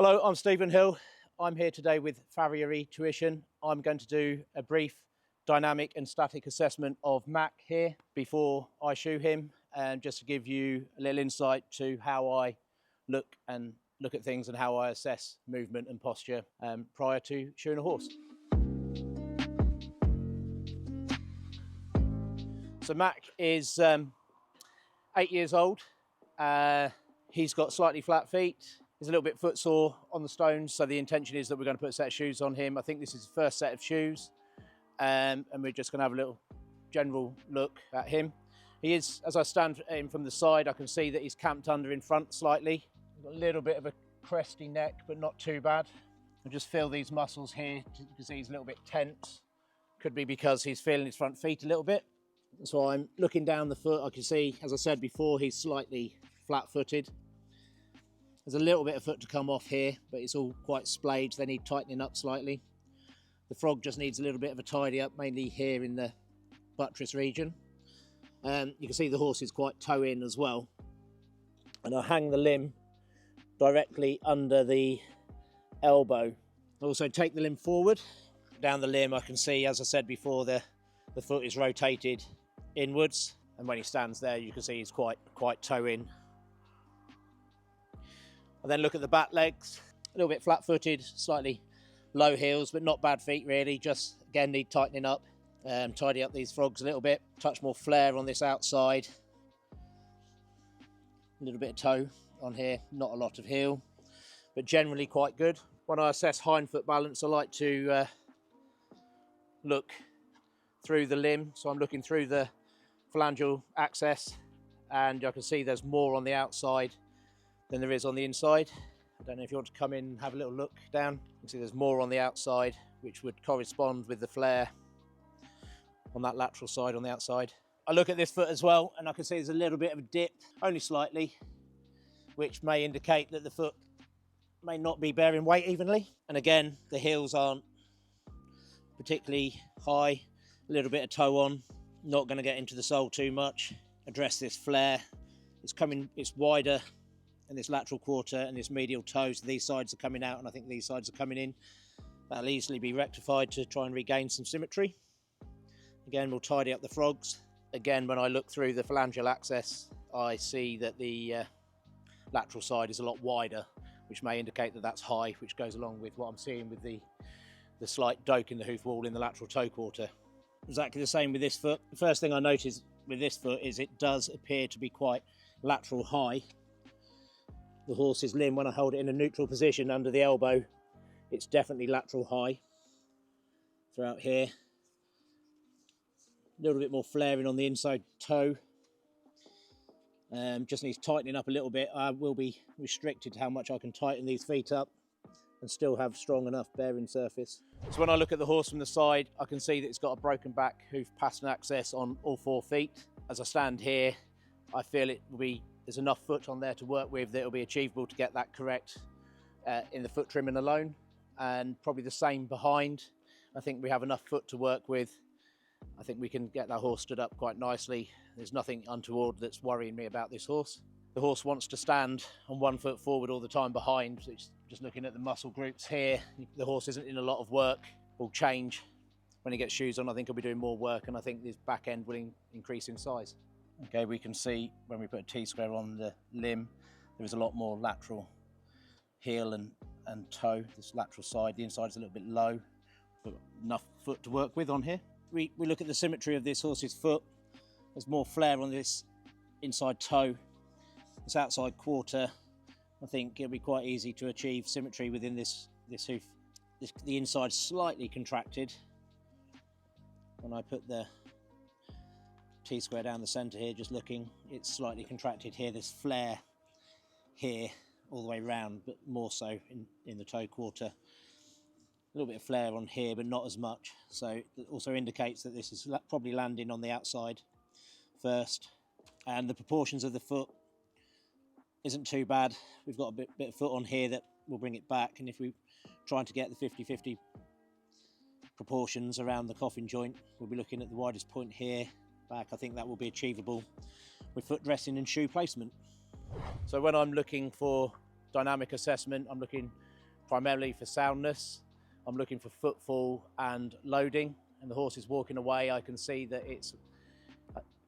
Hello, I'm Stephen Hill. I'm here today with Farriery Tuition. I'm going to do a brief dynamic and static assessment of Mack here before I shoe him, and just to give you a little insight to how I look at things and how I assess movement and posture prior to shoeing a horse. So Mack is 8 years old. He's got slightly flat feet. He's a little bit footsore on the stones, so the intention is that we're going to put a set of shoes on him. I think this is the first set of shoes, and we're just going to have a little general look at him. He is, as I stand at him from the side, I can see that he's camped under in front slightly. He's got a little bit of a cresty neck, but not too bad. I just feel these muscles here, you can see he's a little bit tense. Could be because he's feeling his front feet a little bit. So I'm looking down the foot, I can see, as I said before, he's slightly flat-footed. There's a little bit of foot to come off here, but it's all quite splayed, so they need tightening up slightly. The frog just needs a little bit of a tidy up, mainly here in the buttress region. You can see the horse is quite toe in as well. And I hang the limb directly under the elbow. I also take the limb forward. Down the limb I can see, as I said before, the foot is rotated inwards, and when he stands there you can see he's quite toe in. I then look at the back legs, a little bit flat-footed, slightly low heels, but not bad feet really, just again need tightening up, tidy up these frogs a little bit, touch more flare on this outside, a little bit of toe on here, not a lot of heel, but generally quite good. When I assess hind foot balance, I like to look through the limb, so I'm looking through the phalangeal axis, and I can see there's more on the outside than there is on the inside. I don't know if you want to come in and have a little look down. You can see there's more on the outside, which would correspond with the flare on that lateral side on the outside. I look at this foot as well, and I can see there's a little bit of a dip, only slightly, which may indicate that the foot may not be bearing weight evenly. And again, the heels aren't particularly high, a little bit of toe on, not going to get into the sole too much. Address this flare. It's wider in this lateral quarter and this medial toe, so these sides are coming out and I think these sides are coming in. That'll easily be rectified to try and regain some symmetry. Again, we'll tidy up the frogs. Again, when I look through the phalangeal axis, I see that the lateral side is a lot wider, which may indicate that that's high, which goes along with what I'm seeing with the slight doke in the hoof wall in the lateral toe quarter. Exactly the same with this foot. The first thing I notice with this foot is it does appear to be quite lateral high. The horse's limb, when I hold it in a neutral position under the elbow, it's definitely lateral high throughout here. A little bit more flaring on the inside toe. Just needs tightening up a little bit. I will be restricted to how much I can tighten these feet up and still have strong enough bearing surface. So when I look at the horse from the side, I can see that it's got a broken back hoof pattern access on all 4 feet. As I stand here, I feel there's enough foot on there to work with that it'll be achievable to get that correct in the foot trimming alone, and probably the same behind. I think we have enough foot to work with. I think we can get that horse stood up quite nicely. There's nothing untoward that's worrying me about this horse. The horse wants to stand on 1 foot forward all the time behind, which, just looking at the muscle groups here, the horse isn't in a lot of work. Will change when he gets shoes on. I think he'll be doing more work, and I think this back end will increase in size. Okay, we can see when we put a T-square on the limb, there is a lot more lateral heel and toe, this lateral side. The inside is a little bit low, but enough foot to work with on here. We look at the symmetry of this horse's foot. There's more flare on this inside toe, this outside quarter. I think it'll be quite easy to achieve symmetry within this hoof. The inside slightly contracted. When I put the T-square down the centre here, just looking, it's slightly contracted here. There's flare here all the way round, but more so in the toe quarter. A little bit of flare on here, but not as much. So it also indicates that this is probably landing on the outside first. And the proportions of the foot isn't too bad. We've got a bit of foot on here that will bring it back. And if we're trying to get the 50-50 proportions around the coffin joint, we'll be looking at the widest point here back. I think that will be achievable with foot dressing and shoe placement. So when I'm looking for dynamic assessment, I'm looking primarily for soundness. I'm looking for footfall and loading, and the horse is walking away. I can see that it's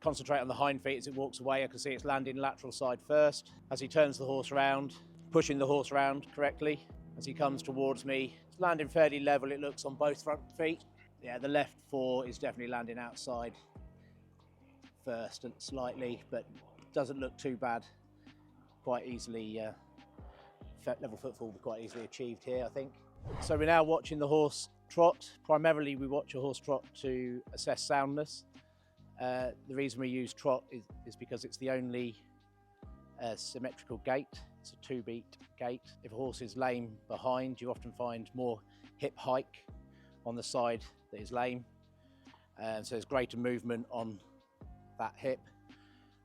concentrate on the hind feet as it walks away. I can see it's landing lateral side first. As he turns the horse around, pushing the horse around correctly. As he comes towards me, it's landing fairly level, it looks, on both front feet. Yeah, the left fore is definitely landing outside first and slightly, but doesn't look too bad. Quite easily, level footfall will be quite easily achieved here, I think. So we're now watching the horse trot. Primarily we watch a horse trot to assess soundness. The reason we use trot is because it's the only symmetrical gait. It's a 2-beat gait. If a horse is lame behind, you often find more hip hike on the side that is lame. So there's greater movement on that hip.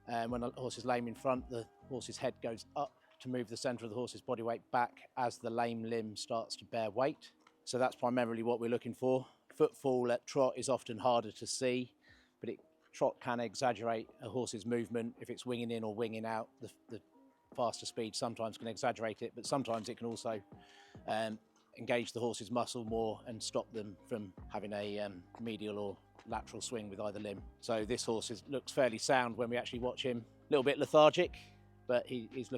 And when a horse is lame in front, the horse's head goes up to move the centre of the horse's body weight back as the lame limb starts to bear weight. So that's primarily what we're looking for. Footfall at trot is often harder to see, but trot can exaggerate a horse's movement. If it's winging in or winging out, the faster speed sometimes can exaggerate it, but sometimes it can also engage the horse's muscle more and stop them from having a medial or lateral swing with either limb. So this horse looks fairly sound when we actually watch him. A little bit lethargic, but he's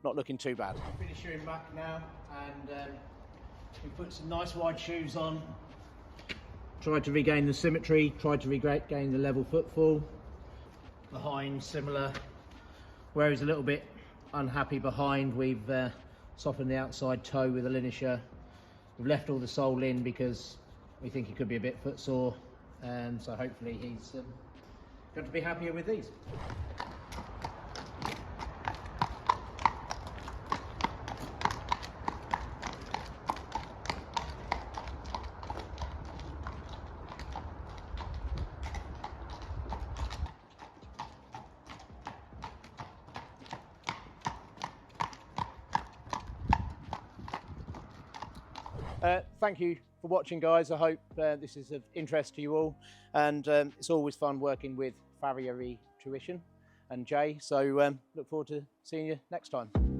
not looking too bad. Finished here in Mack now, and we put some nice wide shoes on. Tried to regain the symmetry, tried to regain the level footfall. Behind, similar. Where he's a little bit unhappy behind, we've softened the outside toe with a linisher. We've left all the sole in because we think he could be a bit footsore, and so hopefully he's going to be happier with these. Thank you for watching, guys. I hope this is of interest to you all, and it's always fun working with Farriery Tuition and Jay, so look forward to seeing you next time.